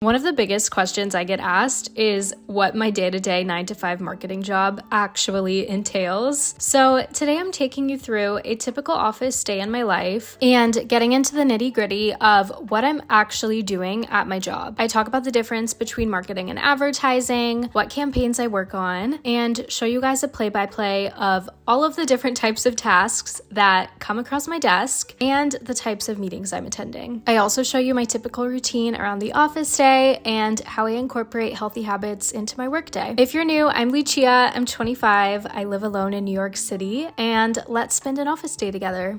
One of the biggest questions I get asked is what my day-to-day 9-to-5 marketing job actually entails. So today I'm taking you through a typical office day in my life and getting into the nitty-gritty of what I'm actually doing at my job. I talk about the difference between marketing and advertising, what campaigns I work on, and show you guys a play-by-play of all of the different types of tasks that come across my desk and the types of meetings I'm attending. I also show you my typical routine around the office day and how I incorporate healthy habits into my workday. If you're new, I'm Lucia, I'm 25, I live alone in New York City, and let's spend an office day together.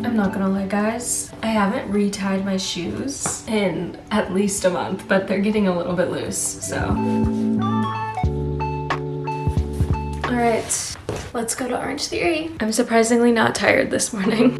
I'm not gonna lie, guys, I haven't retied my shoes in at least a month, but they're getting a little bit loose, so. All right, let's go to Orange Theory. I'm surprisingly not tired this morning.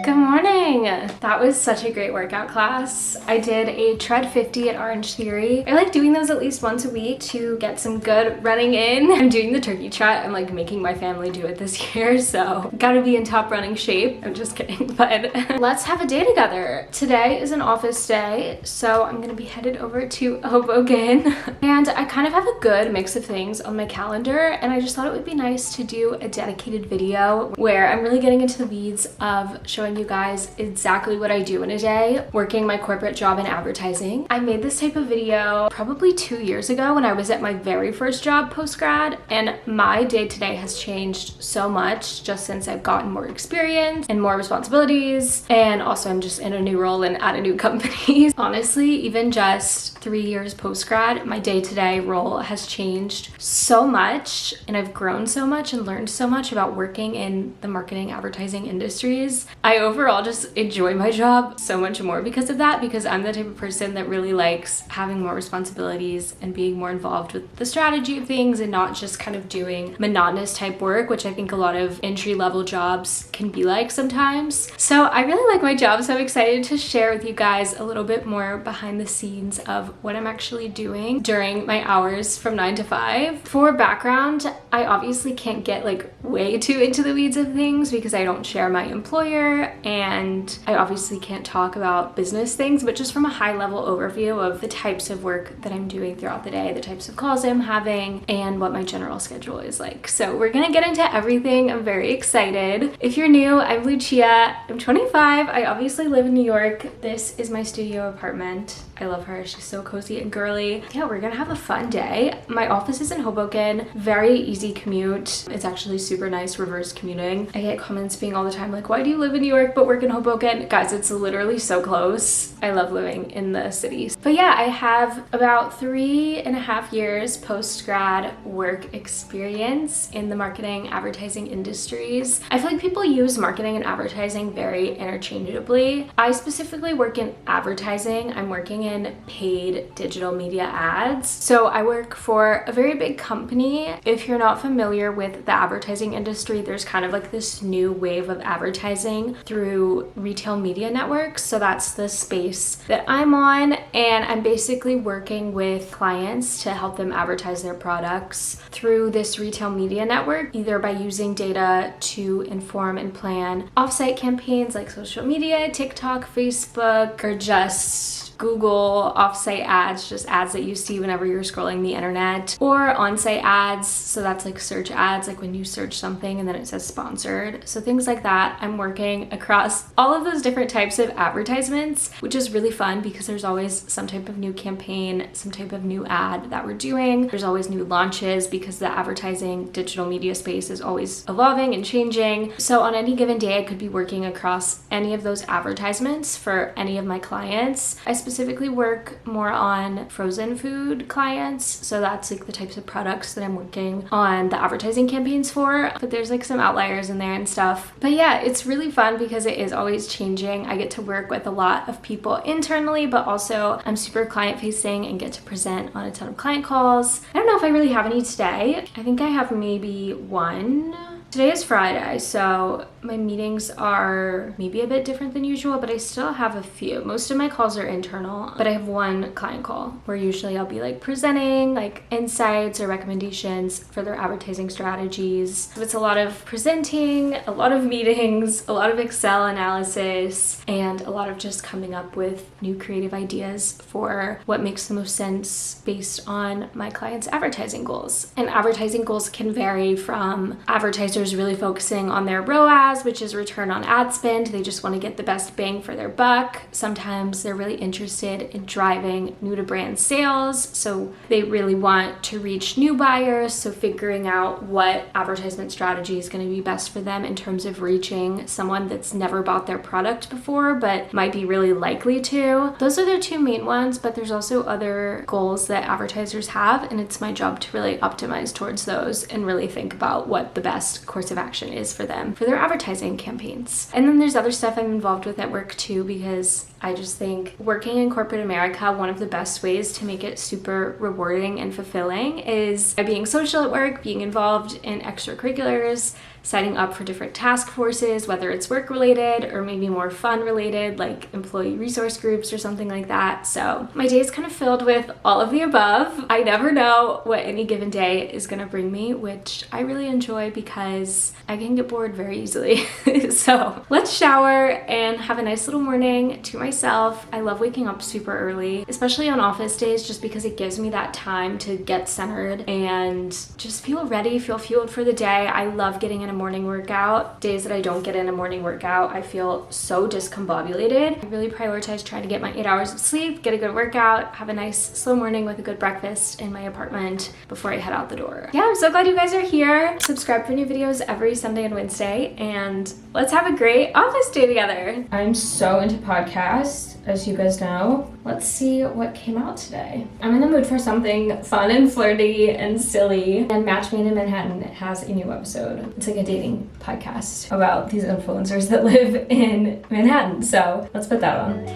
Good morning! That was such a great workout class. I did a tread 50 at Orange Theory. I like doing those at least once a week to get some good running in. I'm doing the turkey trot. I'm like making my family do it this year, so gotta be in top running shape. I'm just kidding, but let's have a day together. Today is an office day, so I'm gonna be headed over to Hoboken. And I kind of have a good mix of things on my calendar, and I just thought it would be nice to do a dedicated video where I'm really getting into the weeds of showing you guys exactly what I do in a day working my corporate job in advertising. I made this type of video probably 2 years ago when I was at my very first job post-grad, and my day-to-day has changed so much just since I've gotten more experience and more responsibilities, and also I'm just in a new role and at a new company. Honestly, even just 3 years post-grad, my day-to-day role has changed so much, and I've grown so much and learned so much about working in the marketing advertising industries. I overall just enjoy my job so much more because of that, because I'm the type of person that really likes having more responsibilities and being more involved with the strategy of things and not just kind of doing monotonous type work, which I think a lot of entry-level jobs can be like sometimes. So I really like my job, so I'm excited to share with you guys a little bit more behind the scenes of what I'm actually doing during my hours from 9 to 5. For background, I obviously can't get like way too into the weeds of things because I don't share my employer, and I obviously can't talk about business things, but just from a high level overview of the types of work that I'm doing throughout the day, the types of calls I'm having, and what my general schedule is like. So we're gonna get into everything. I'm very excited. If you're new, I'm Lucia. I'm 25. I obviously live in New York. This is my studio apartment. I love her. She's so cozy and girly. Yeah, we're gonna have a fun day. My office is in Hoboken. Very easy commute. It's actually super nice reverse commuting. I get comments being all the time like, why do you live in New York but work in Hoboken? Guys, it's literally so close. I love living in the cities. But yeah, I have about 3.5 years post-grad work experience in the marketing advertising industries. I feel like people use marketing and advertising very interchangeably. I specifically work in advertising. I'm working in paid digital media ads. So I work for a very big company. If you're not familiar with the advertising industry, there's kind of like this new wave of advertising through retail media networks. So that's the space that I'm on, and I'm basically working with clients to help them advertise their products through this retail media network, either by using data to inform and plan offsite campaigns like social media, TikTok, Facebook, or just Google off-site ads, just ads that you see whenever you're scrolling the internet, or on-site ads, so that's like search ads, like when you search something and then it says sponsored. So things like that. I'm working across all of those different types of advertisements, which is really fun because there's always some type of new campaign, some type of new ad that we're doing. There's always new launches because the advertising digital media space is always evolving and changing. So on any given day, I could be working across any of those advertisements for any of my clients. I specifically work more on frozen food clients, so that's like the types of products that I'm working on the advertising campaigns for, but there's like some outliers in there and stuff. But yeah, it's really fun because it is always changing. I get to work with a lot of people internally, but also I'm super client facing and get to present on a ton of client calls. I don't know if I really have any today. I think I have maybe one. Today is Friday, so my meetings are maybe a bit different than usual, but I still have a few. Most of my calls are internal, but I have one client call where usually I'll be like presenting like insights or recommendations for their advertising strategies. So it's a lot of presenting, a lot of meetings, a lot of Excel analysis, and a lot of just coming up with new creative ideas for what makes the most sense based on my clients' advertising goals. And advertising goals can vary from advertisers really focusing on their ROAS, which is return on ad spend. They just want to get the best bang for their buck. Sometimes they're really interested in driving new to brand sales, so they really want to reach new buyers, so figuring out what advertisement strategy is going to be best for them in terms of reaching someone that's never bought their product before but might be really likely to. Those are their two main ones, but there's also other goals that advertisers have, and it's my job to really optimize towards those and really think about what the best course of action is for them for their advertising campaigns. And then there's other stuff I'm involved with at work too, because I just think working in corporate America, one of the best ways to make it super rewarding and fulfilling is by being social at work, being involved in extracurriculars, signing up for different task forces, whether it's work related or maybe more fun related, like employee resource groups or something like that. So my day is kind of filled with all of the above. I never know what any given day is gonna bring me, which I really enjoy because I can get bored very easily. So let's shower and have a nice little morning to myself. I love waking up super early, especially on office days, just because it gives me that time to get centered and just feel ready, feel fueled for the day. I love getting in a morning workout. Days that I don't get in a morning workout, I feel so discombobulated. I really prioritize trying to get my 8 hours of sleep, get a good workout, have a nice slow morning with a good breakfast in my apartment before I head out the door. Yeah, I'm so glad you guys are here. Subscribe for new videos every Sunday and Wednesday, and let's have a great office day together. I'm so into podcasts, as you guys know. Let's see what came out today. I'm in the mood for something fun and flirty and silly, and Match Made in Manhattan has a new episode. It's like a dating podcast about these influencers that live in Manhattan, so let's put that on.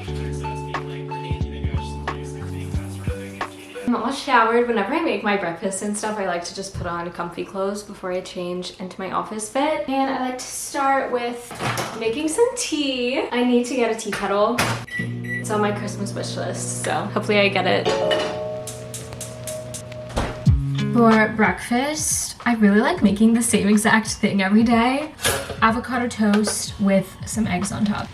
I'm all showered. Whenever I make my breakfast and stuff, I like to just put on comfy clothes before I change into my office fit. And I like to start with making some tea. I need to get a tea kettle. It's on my Christmas wish list, so hopefully I get it. For breakfast, I really like making the same exact thing every day. Avocado toast with some eggs on top.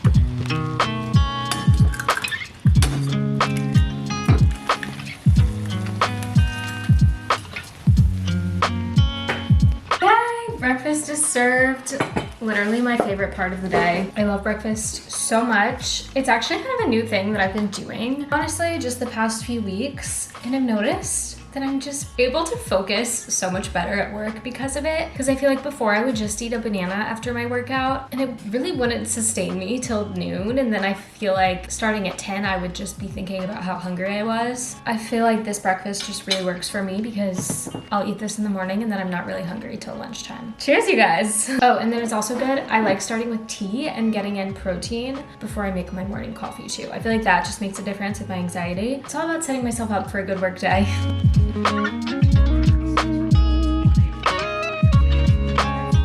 Breakfast is served. Literally my favorite part of the day. I love breakfast so much. It's actually kind of a new thing that I've been doing, honestly, just the past few weeks, and I've noticed that I'm just able to focus so much better at work because of it. Because I feel like before I would just eat a banana after my workout and it really wouldn't sustain me till noon. And then I feel like starting at 10, I would just be thinking about how hungry I was. I feel like this breakfast just really works for me because I'll eat this in the morning and then I'm not really hungry till lunchtime. Cheers, you guys. Oh, and then it's also good. I like starting with tea and getting in protein before I make my morning coffee too. I feel like that just makes a difference with my anxiety. It's all about setting myself up for a good work day.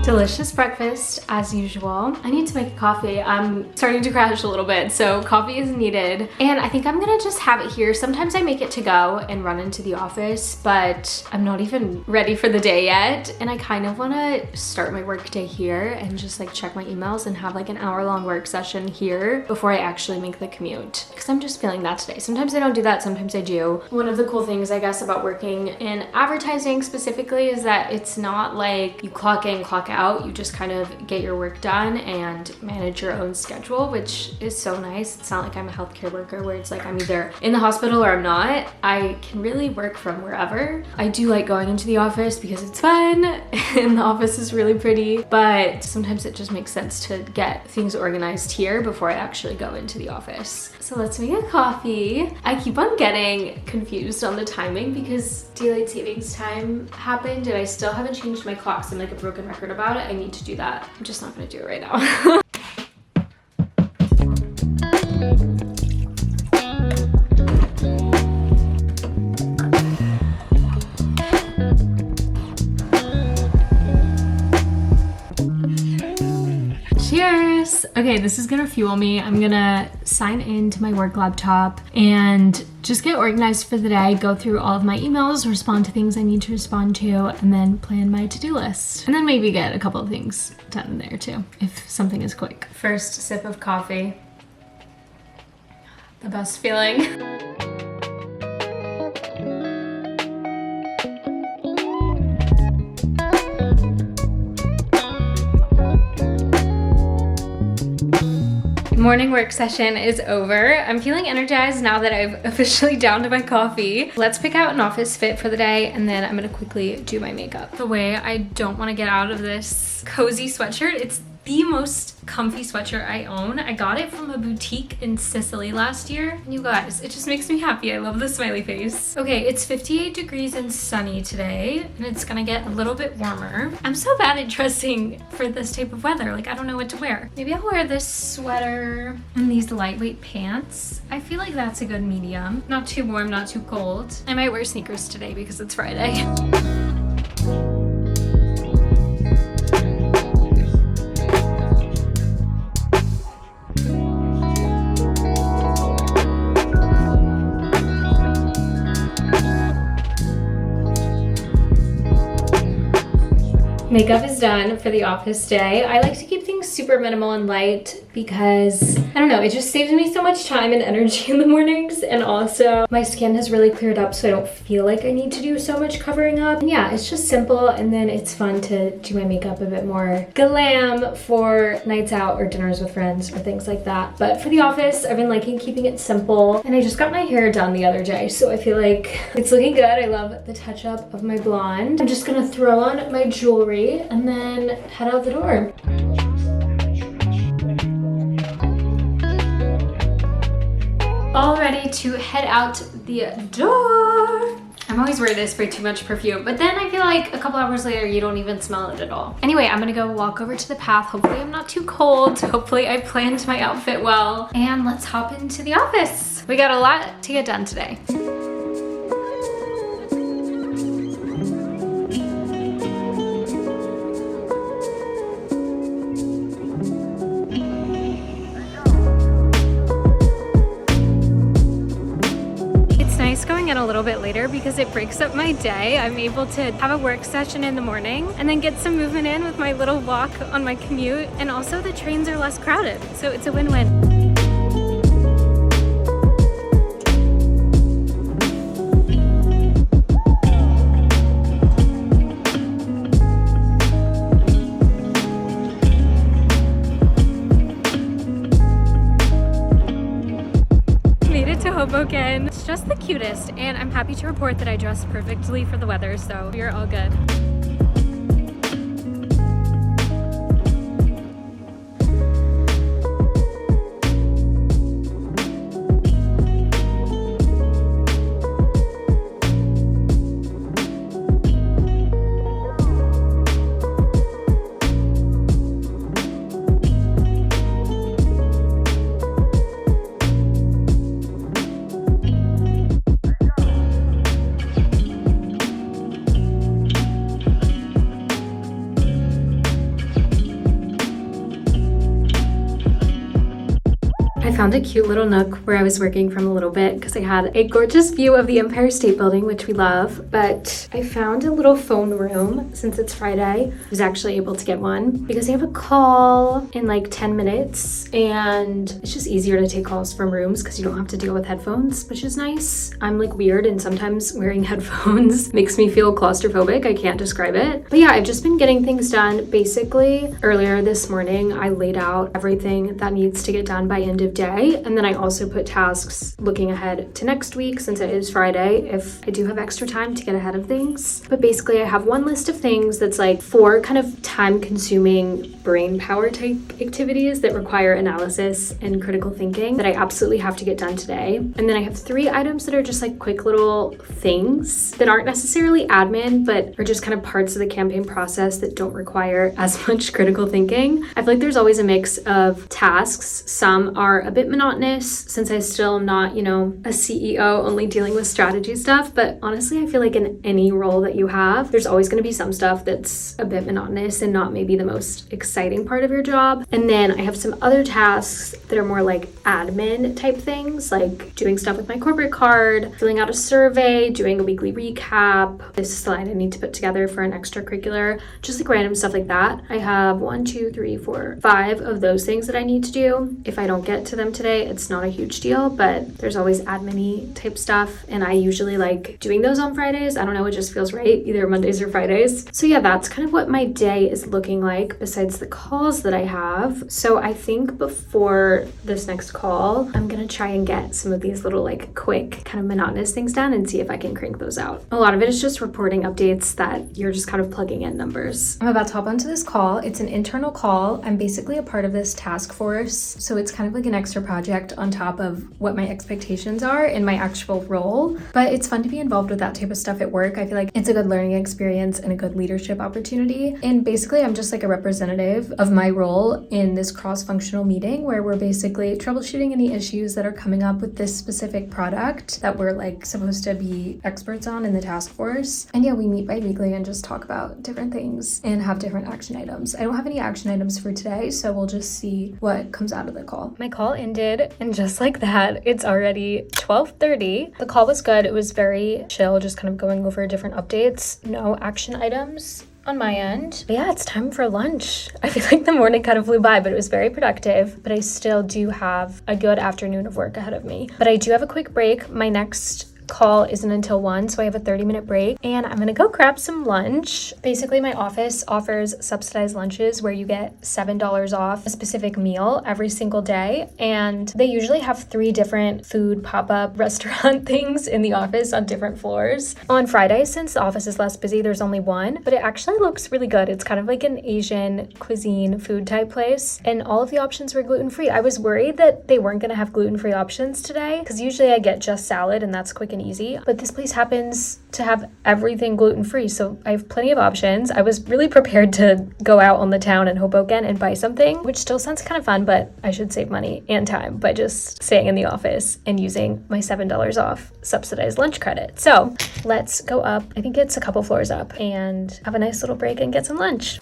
Delicious breakfast as usual. I need to make a coffee. I'm starting to crash a little bit, so coffee is needed. And I think I'm gonna just have it here. Sometimes I make it to go and run into the office, but I'm not even ready for the day yet. And I kind of wanna start my work day here and just like check my emails and have like an hour-long work session here before I actually make the commute. Because I'm just feeling that today. Sometimes I don't do that, sometimes I do. One of the cool things I guess about working in advertising specifically is that it's not like you clock in, clock out. You just kind of get your work done and manage your own schedule, which is so nice. It's not like I'm a healthcare worker where it's like I'm either in the hospital or I'm not. I can really work from wherever. I do like going into the office because it's fun and the office is really pretty, but sometimes it just makes sense to get things organized here before I actually go into the office. So let's make a coffee. I keep on getting confused on the timing because daylight savings time happened and I still haven't changed my clock, so I'm like a broken record about it. I need to do that. I'm just not gonna do it right now. Cheers! Okay, this is gonna fuel me. I'm gonna sign into my work laptop and just get organized for the day, go through all of my emails, respond to things I need to respond to, and then plan my to-do list. And then maybe get a couple of things done there too, if something is quick. First sip of coffee. The best feeling. Morning work session is over. I'm feeling energized now that I've officially downed my coffee. Let's pick out an office fit for the day and then I'm gonna quickly do my makeup. The way I don't wanna get out of this cozy sweatshirt, it's the most comfy sweatshirt I own. I got it from a boutique in Sicily last year. And you guys, it just makes me happy. I love the smiley face. Okay, it's 58 degrees and sunny today, and it's gonna get a little bit warmer. I'm so bad at dressing for this type of weather. Like, I don't know what to wear. Maybe I'll wear this sweater and these lightweight pants. I feel like that's a good medium. Not too warm, not too cold. I might wear sneakers today because it's Friday. Makeup is done for the office day. I like to keep things super minimal and light because, I don't know, it just saves me so much time and energy in the mornings, and also my skin has really cleared up so I don't feel like I need to do so much covering up. And yeah, it's just simple, and then it's fun to do my makeup a bit more glam for nights out or dinners with friends or things like that. But for the office, I've been liking keeping it simple, and I just got my hair done the other day, so I feel like it's looking good. I love the touch up of my blonde. I'm just gonna throw on my jewelry and then head out the door. All ready to head out the door. I'm always worried I spray too much perfume, but then I feel like a couple hours later you don't even smell it at all. Anyway, I'm gonna go walk over to the path. Hopefully I'm not too cold. Hopefully I planned my outfit well. And let's hop into the office. We got a lot to get done today. Going in a little bit later because it breaks up my day. I'm able to have a work session in the morning and then get some movement in with my little walk on my commute, and also the trains are less crowded, so it's a win-win. Hoboken. It's just the cutest, and I'm happy to report that I dressed perfectly for the weather, so we're all good. I found a cute little nook where I was working from a little bit because I had a gorgeous view of the Empire State Building, which we love, but I found a little phone room since it's Friday. I was actually able to get one because I have a call in like 10 minutes and it's just easier to take calls from rooms because you don't have to deal with headphones, which is nice. I'm like weird and sometimes wearing headphones makes me feel claustrophobic. I can't describe it. But yeah, I've just been getting things done. Basically, earlier this morning, I laid out everything that needs to get done by end of day. And then I also put tasks looking ahead to next week since it is Friday, if I do have extra time to get ahead of things. But basically I have one list of things that's like 4 kind of time consuming brain power type activities that require analysis and critical thinking that I absolutely have to get done today. And then I have 3 items that are just like quick little things that aren't necessarily admin, but are just kind of parts of the campaign process that don't require as much critical thinking. I feel like there's always a mix of tasks. Some are a bit monotonous since I still am not, a CEO only dealing with strategy stuff. But honestly, I feel like in any role that you have, there's always going to be some stuff that's a bit monotonous and not maybe the most exciting part of your job. And then I have some other tasks that are more like admin type things, like doing stuff with my corporate card, filling out a survey, doing a weekly recap, this slide I need to put together for an extracurricular, just like random stuff like that. I have 1, 2, 3, 4, 5 of those things that I need to do. If I don't get to them today, it's not a huge deal, but there's always admin-y type stuff. And I usually like doing those on Fridays. I don't know, it just feels right, either Mondays or Fridays. So yeah, that's kind of what my day is looking like besides the calls that I have. So I think before this next call, I'm gonna try and get some of these little like quick kind of monotonous things done and see if I can crank those out. A lot of it is just reporting updates that you're just kind of plugging in numbers. I'm about to hop onto this call. It's an internal call. I'm basically a part of this task force. So it's kind of like an extra project on top of what my expectations are in my actual role. But it's fun to be involved with that type of stuff at work. I feel like it's a good learning experience and a good leadership opportunity. And basically I'm just like a representative of my role in this cross-functional meeting where we're basically troubleshooting any issues that are coming up with this specific product that we're like supposed to be experts on in the task force. And yeah, we meet bi-weekly and just talk about different things and have different action items. I don't have any action items for today, so we'll just see what comes out of the call. My call ended, and just like that, it's already 12:30. The call was good. It was very chill, just kind of going over different updates. No action items on my end. But yeah, it's time for lunch. I feel like the morning kind of flew by, but it was very productive. But I still do have a good afternoon of work ahead of me. But I do have a quick break. My next call isn't until 1, so I have a 30-minute break and I'm gonna go grab some lunch. Basically, my office offers subsidized lunches where you get $7 off a specific meal every single day, and they usually have 3 different food pop-up restaurant things in the office on different floors. On Fridays, since the office is less busy, there's only one, but it actually looks really good. It's kind of like an Asian cuisine food type place, and all of the options were gluten-free. I was worried that they weren't gonna have gluten-free options today because usually I get just salad and that's quick and easy, but this place happens to have everything gluten-free, so I have plenty of options. I was really prepared to go out on the town in Hoboken and buy something, which still sounds kind of fun, but I should save money and time by just staying in the office and using my $7 off subsidized lunch credit. So let's go up, I think it's a couple floors up, and have a nice little break and get some lunch.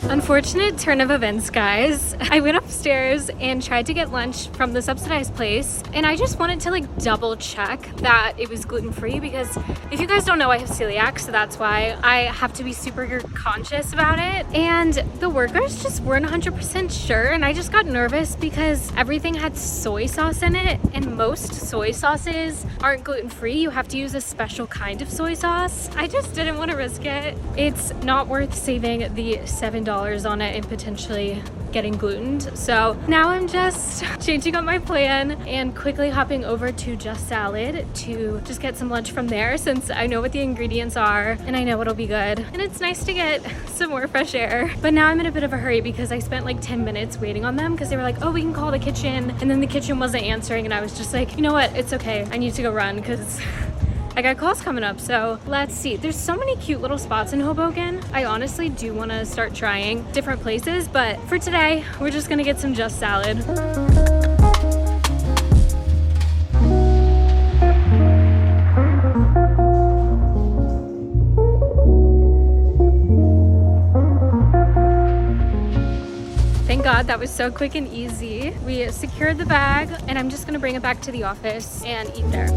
Unfortunate turn of events, guys. I went upstairs and tried to get lunch from the subsidized place, and I just wanted to like double check that it was gluten-free because if you guys don't know, I have celiac, so that's why I have to be super conscious about it. And the workers just weren't 100% sure, and I just got nervous because everything had soy sauce in it, and most soy sauces aren't gluten-free. You have to use a special kind of soy sauce. I just didn't want to risk it. It's not worth saving the $7 on it and potentially getting glutened. So now I'm just changing up my plan and quickly hopping over to Just Salad to just get some lunch from there, since I know what the ingredients are and I know it'll be good. And it's nice to get some more fresh air. But now I'm in a bit of a hurry because I spent like 10 minutes waiting on them because they were like, oh, we can call the kitchen. And then the kitchen wasn't answering, and I was just like, you know what? It's okay. I need to go run because I got calls coming up. So let's see. There's so many cute little spots in Hoboken. I honestly do want to start trying different places, but for today, we're just gonna get some Just Salad. God, that was so quick and easy. We secured the bag and I'm just gonna bring it back to the office and eat there.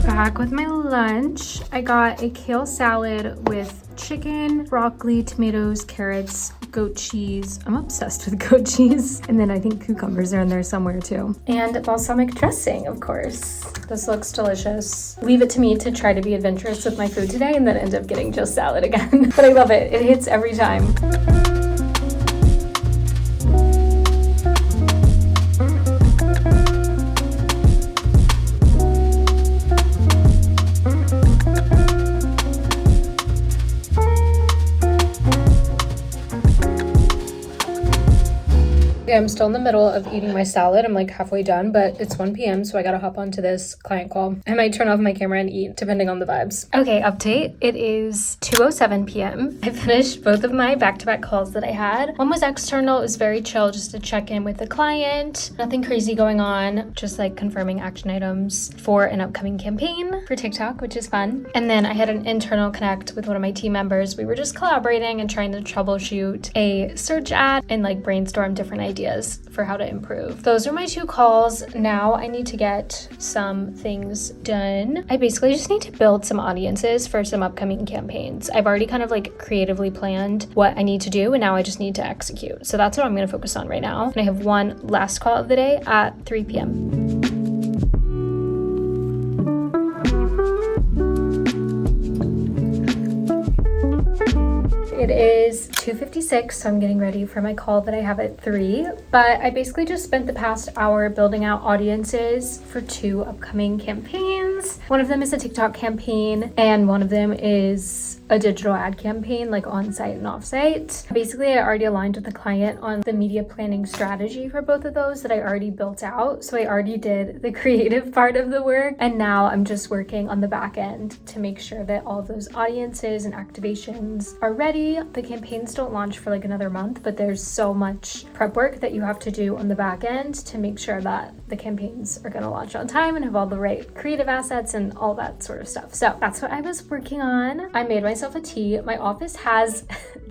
Back with my lunch. I got a kale salad with chicken, broccoli, tomatoes, carrots, goat cheese. I'm obsessed with goat cheese. And then I think cucumbers are in there somewhere too. And balsamic dressing, of course. This looks delicious. Leave it to me to try to be adventurous with my food today and then end up getting just salad again. But I love it. It hits every time. I'm still in the middle of eating my salad. I'm like halfway done, but it's 1 p.m. so I gotta hop onto this client call. I might turn off my camera and eat depending on the vibes. Okay, update. It is 2:07 p.m. I finished both of my back-to-back calls that I had. One was external. It was very chill just to check in with the client. Nothing crazy going on, just like confirming action items for an upcoming campaign for TikTok, which is fun. And then I had an internal connect with one of my team members. We were just collaborating and trying to troubleshoot a search ad and like brainstorm different ideas for how to improve. Those are my 2 calls. Now I need to get some things done. I basically just need to build some audiences for some upcoming campaigns. I've already kind of like creatively planned what I need to do and now I just need to execute. So that's what I'm going to focus on right now. And I have one last call of the day at 3 p.m. It is 2:56, so I'm getting ready for my call that I have at 3. But I basically just spent the past hour building out audiences for 2 upcoming campaigns. One of them is a TikTok campaign, and one of them is a digital ad campaign, like on-site and off-site. Basically, I already aligned with the client on the media planning strategy for both of those that I already built out. So I already did the creative part of the work, and now I'm just working on the back end to make sure that all of those audiences and activations are ready. The campaigns don't launch for like another month, but there's so much prep work that you have to do on the back end to make sure that the campaigns are gonna launch on time and have all the right creative assets and all that sort of stuff. So that's what I was working on. I made myself a tea. My office has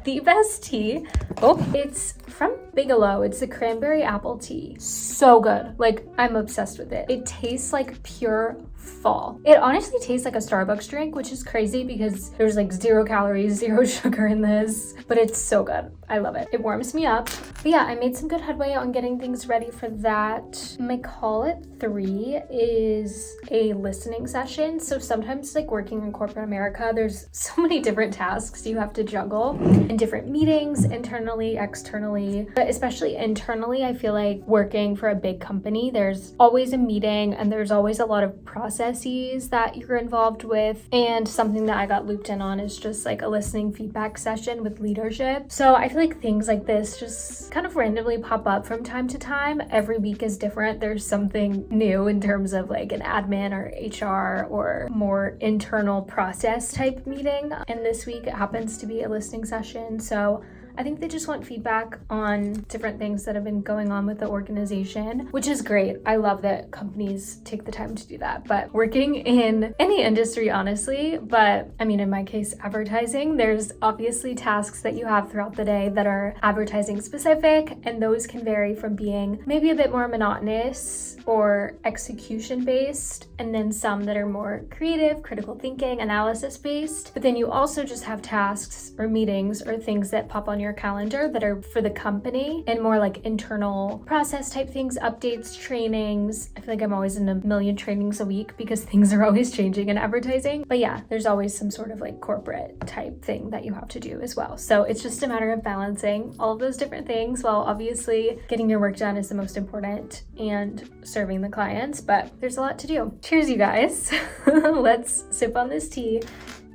the best tea. Oh, it's from Bigelow. It's the cranberry apple tea. So good. Like, I'm obsessed with it. It tastes like pure fall. It honestly tastes like a Starbucks drink, which is crazy because there's like 0 calories, 0 sugar in this, but it's so good. I love it. It warms me up. But yeah, I made some good headway on getting things ready for that. My call at 3 is a listening session. So sometimes like working in corporate America, there's so many different tasks you have to juggle in different meetings, internally, externally, but especially internally, I feel like working for a big company, there's always a meeting and there's always a lot of processes that you're involved with. And something that I got looped in on is just like a listening feedback session with leadership. So I feel like things like this just kind of randomly pop up from time to time. Every week is different. There's something new in terms of like an admin or HR or more internal process type meeting. And this week it happens to be a listening session. So I think they just want feedback on different things that have been going on with the organization, which is great. I love that companies take the time to do that. But working in any industry, honestly, but I mean, in my case, advertising, there's obviously tasks that you have throughout the day that are advertising specific, and those can vary from being maybe a bit more monotonous or execution based, and then some that are more creative, critical thinking, analysis based. But then you also just have tasks or meetings or things that pop on your calendar that are for the company and more like internal process type things, updates, trainings. I feel like I'm always in a million trainings a week because things are always changing in advertising. But yeah, there's always some sort of like corporate type thing that you have to do as well. So it's just a matter of balancing all of those different things while obviously getting your work done is the most important and serving the clients, but there's a lot to do. Cheers, you guys. Let's sip on this tea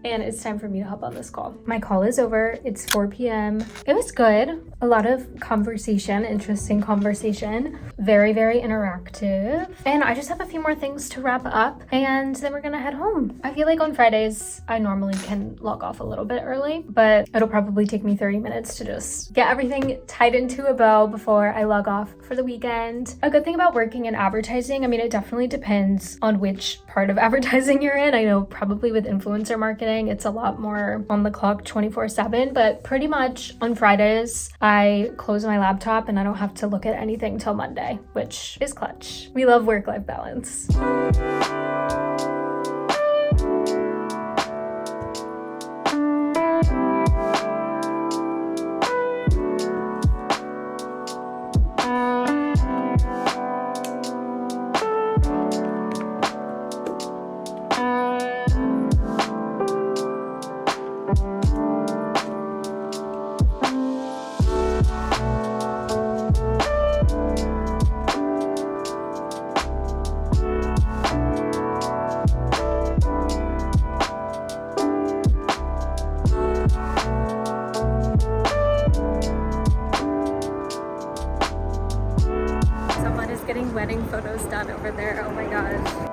and it's time for me to hop on this call. My call is over. It's 4 p.m. It was good. A lot of conversation, interesting conversation. Very, very interactive. And I just have a few more things to wrap up and then we're gonna head home. I feel like on Fridays, I normally can log off a little bit early, but it'll probably take me 30 minutes to just get everything tied into a bow before I log off for the weekend. A good thing about working in advertising, I mean, it definitely depends on which part of advertising you're in. I know probably with influencer marketing, it's a lot more on the clock 24/7, but pretty much on Fridays, I close my laptop and I don't have to look at anything till Monday, which is clutch. We love work-life balance. Getting wedding photos done over there. Oh my gosh.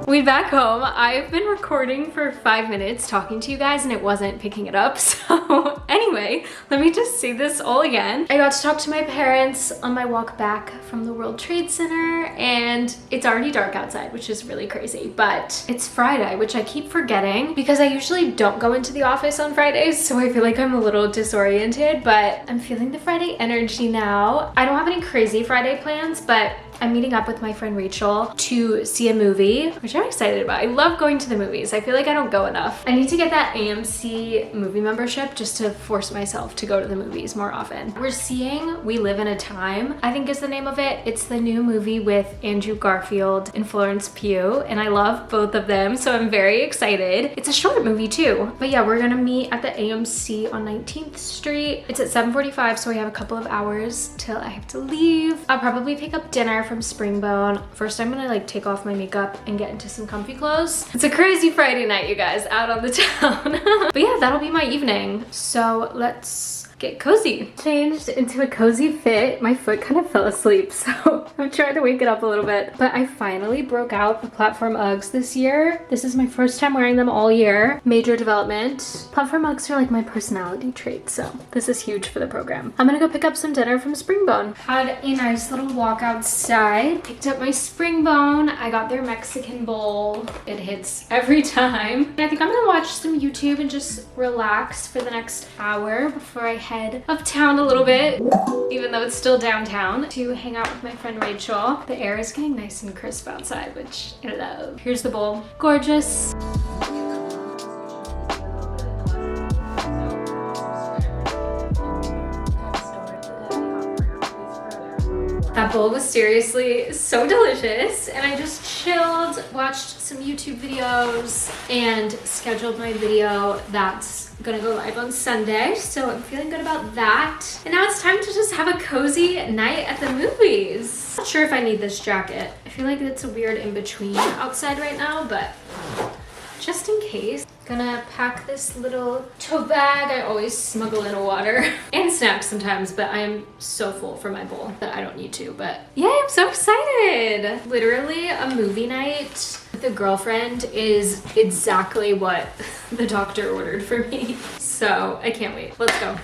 We back home. I've been recording for 5 minutes talking to you guys and it wasn't picking it up. So anyway, let me just say this all again. I got to talk to my parents on my walk back from the World Trade Center and it's already dark outside, which is really crazy, but it's Friday, which I keep forgetting because I usually don't go into the office on Fridays. So I feel like I'm a little disoriented, but I'm feeling the Friday energy now. I don't have any crazy Friday plans, but I'm meeting up with my friend Rachel to see a movie, which I'm excited about. I love going to the movies. I feel like I don't go enough. I need to get that AMC movie membership just to force myself to go to the movies more often. We're seeing We Live in a Time, I think is the name of it. It's the new movie with Andrew Garfield and Florence Pugh, and I love both of them, so I'm very excited. It's a short movie too. But yeah, we're gonna meet at the AMC on 19th Street. It's at 7:45, so we have a couple of hours till I have to leave. I'll probably pick up dinner from Springbone. First, I'm gonna like take off my makeup and get into some comfy clothes. It's a crazy Friday night, you guys, out on the town. But yeah, that'll be my evening. So let's get cozy. Changed into a cozy fit. My foot kind of fell asleep, so I'm trying to wake it up a little bit. But I finally broke out the platform Uggs this year. This is my first time wearing them all year. Major development. Platform Uggs are like my personality trait, so this is huge for the program. I'm gonna go pick up some dinner from Springbone. Had a nice little walk outside. Picked up my Springbone. I got their Mexican bowl. It hits every time. I think I'm gonna watch some YouTube and just relax for the next hour before I head of town a little bit, even though it's still downtown, to hang out with my friend Rachel. The air is getting nice and crisp outside, which I love. Here's the bowl. Gorgeous. That bowl was seriously so delicious, and I just chilled, watched some YouTube videos, and scheduled my video that's gonna go live on Sunday, so I'm feeling good about that. And now it's time to just have a cozy night at the movies. Not sure if I need this jacket. I feel like it's a weird in-between outside right now, but just in case. Gonna pack this little tote bag. I always smuggle in a water and snacks sometimes, but I am so full from my bowl that I don't need to. But yeah, I'm so excited. Literally a movie night with a girlfriend is exactly what the doctor ordered for me. So I can't wait. Let's go.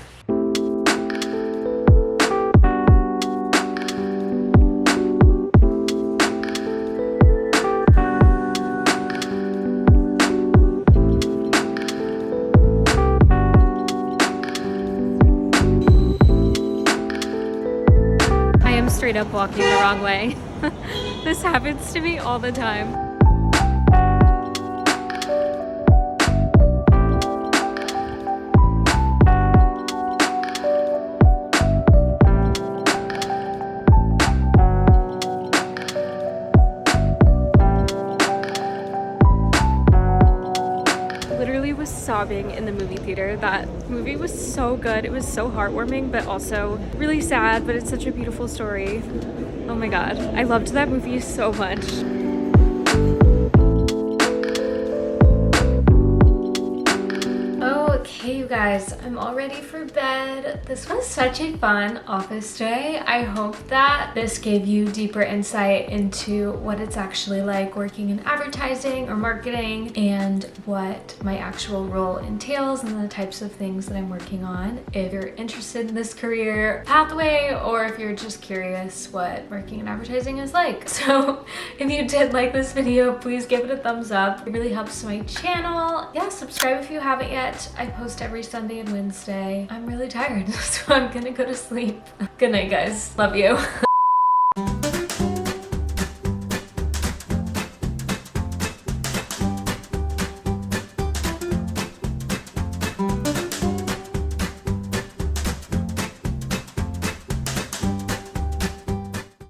Straight up walking the wrong way. This happens to me all the time. sobbing in the movie theater. That movie was so good. It was so heartwarming, but also really sad, but it's such a beautiful story. Oh my god, I loved that movie so much. Okay, you guys, I'm all ready for bed. This was such a fun office day. I hope that this gave you deeper insight into what it's actually like working in advertising or marketing and what my actual role entails and the types of things that I'm working on. If you're interested in this career pathway or if you're just curious what working in advertising is like. So if you did like this video, please give it a thumbs up. It really helps my channel. Yeah, subscribe if you haven't yet. I post every Sunday and Wednesday. I'm really tired, so I'm gonna go to sleep. Good night, guys. Love you.